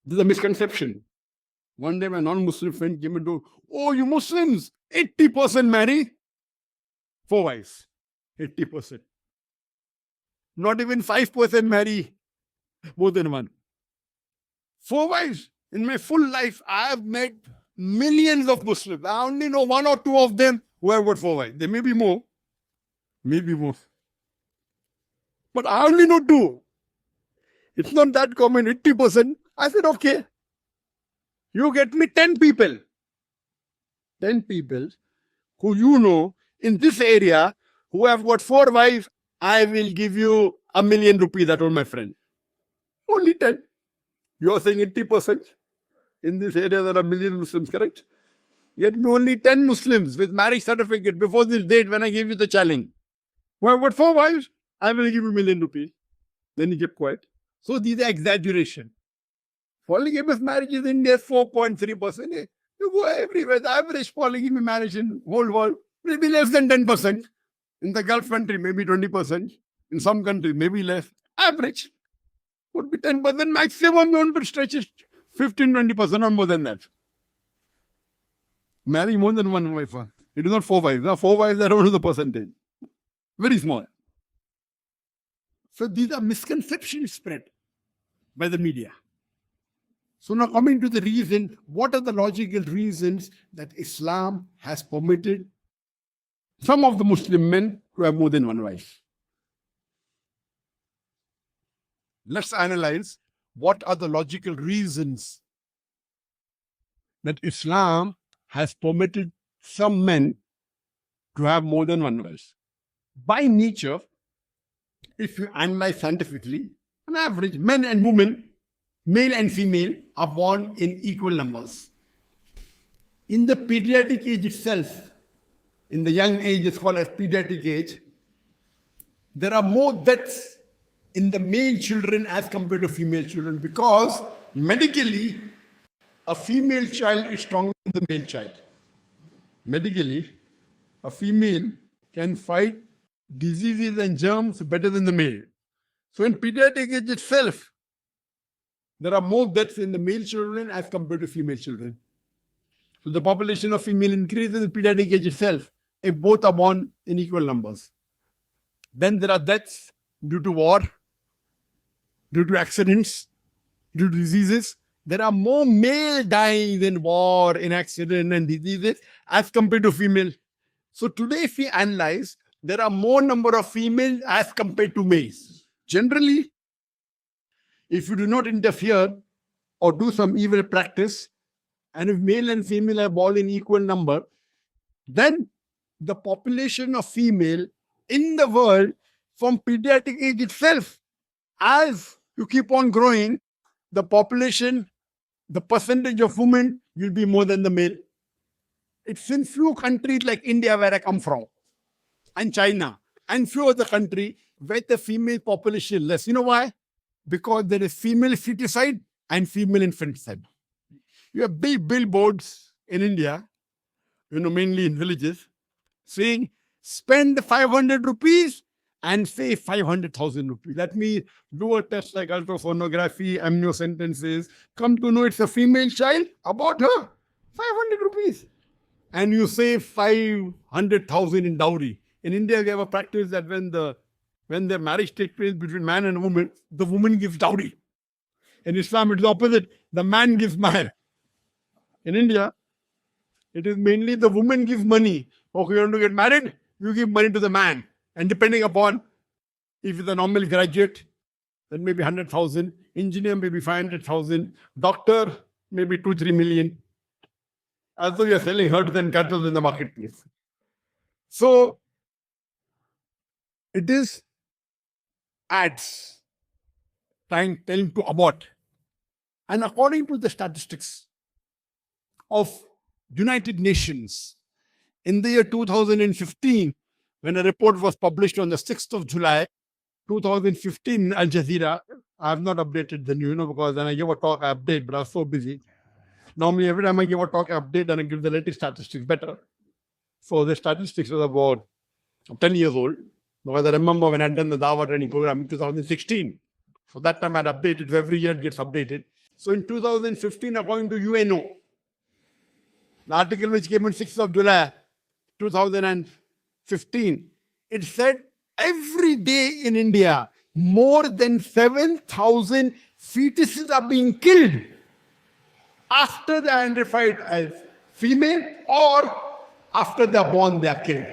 This is a misconception. One day my non-Muslim friend came and told, oh, you Muslims, 80% marry 4 wives. 80%. Not even 5% marry more than one. 4 wives. In my full life, I have met millions of Muslims. I only know 1 or 2 of them who have got 4 wives. There may be more. Maybe more. But I only know 2. It's not that common, 80%. I said, okay. You get me 10 people. 10 people who you know in this area who have got 4 wives, I will give you ₹1 million, that was my friend. Only 10. You are saying 80%. In this area there are 1 million Muslims, correct? Yet only 10 Muslims with marriage certificate before this date when I gave you the challenge. Who have got 4 wives, I will give you ₹1 million. Then he kept quiet. So these are exaggeration. Polygamous marriages in India is 4.3%. You go everywhere. The average polygamy marriage in whole world will be less than 10%. In the Gulf country, maybe 20%. In some countries, maybe less. Average would be 10%. Maximum you want to stretch it 15-20% or more than that. Marry more than 1 wife. It is not 4 wives. Now 4 wives are only the percentage. Very small. So these are misconceptions spread by the media. So now coming to the reason, what are the logical reasons that Islam has permitted some of the Muslim men to have more than 1 wife? Let's analyze what are the logical reasons that Islam has permitted some men to have more than 1 wife. By nature, if you analyze scientifically, on average, men and women, male and female, are born in equal numbers. In the pediatric age itself, in the young age, it's called as pediatric age, there are more deaths in the male children as compared to female children because medically, a female child is stronger than the male child. Medically, a female can fight diseases and germs better than the male. So in pediatric age itself, there are more deaths in the male children as compared to female children. So the population of female increases in pediatric age itself if both are born in equal numbers. Then there are deaths due to war, due to accidents, due to diseases. There are more male dying in war, in accident and diseases as compared to female. So today if we analyze, there are more number of females as compared to males. Generally, if you do not interfere or do some evil practice, and if male and female are born in equal number, then the population of female in the world from pediatric age itself, as you keep on growing, the population, the percentage of women will be more than the male. It's in few countries like India where I come from, and China, and few other countries where the female population is less. You know why? Because there is female feticide and female infanticide. You have big billboards in India, mainly in villages, saying, spend 500 rupees and save 500,000 rupees. Let me do a test like ultrasonography, amniocentesis, come to know it's a female child, about her, 500 rupees. And you save 500,000 in dowry. In India, we have a practice that when the marriage takes place between man and woman, the woman gives dowry. In Islam, it's the opposite. The man gives mahr. In India, it is mainly the woman gives money. Okay, you want to get married? You give money to the man. And depending upon if it's a normal graduate, then maybe 100,000. Engineer, maybe 500,000. Doctor, maybe 2-3 million. As though you're selling herds and cattle in the marketplace. So, it is ads telling to abort. And according to the statistics of United Nations, in the year 2015, when a report was published on the 6th of July, 2015, Al Jazeera, I have not updated the news, because when I give a talk, I update, but I was so busy. Normally, every time I give a talk, I update and I give the latest statistics better. So the statistics was about 10 years old. Because I remember when I had done the Dawah training program in 2016. So that time I had updated, every year it gets updated. So in 2015, according to UNO, the article which came on 6th of July 2015, it said every day in India, more than 7,000 fetuses are being killed after they are identified as female or after they are born, they are killed.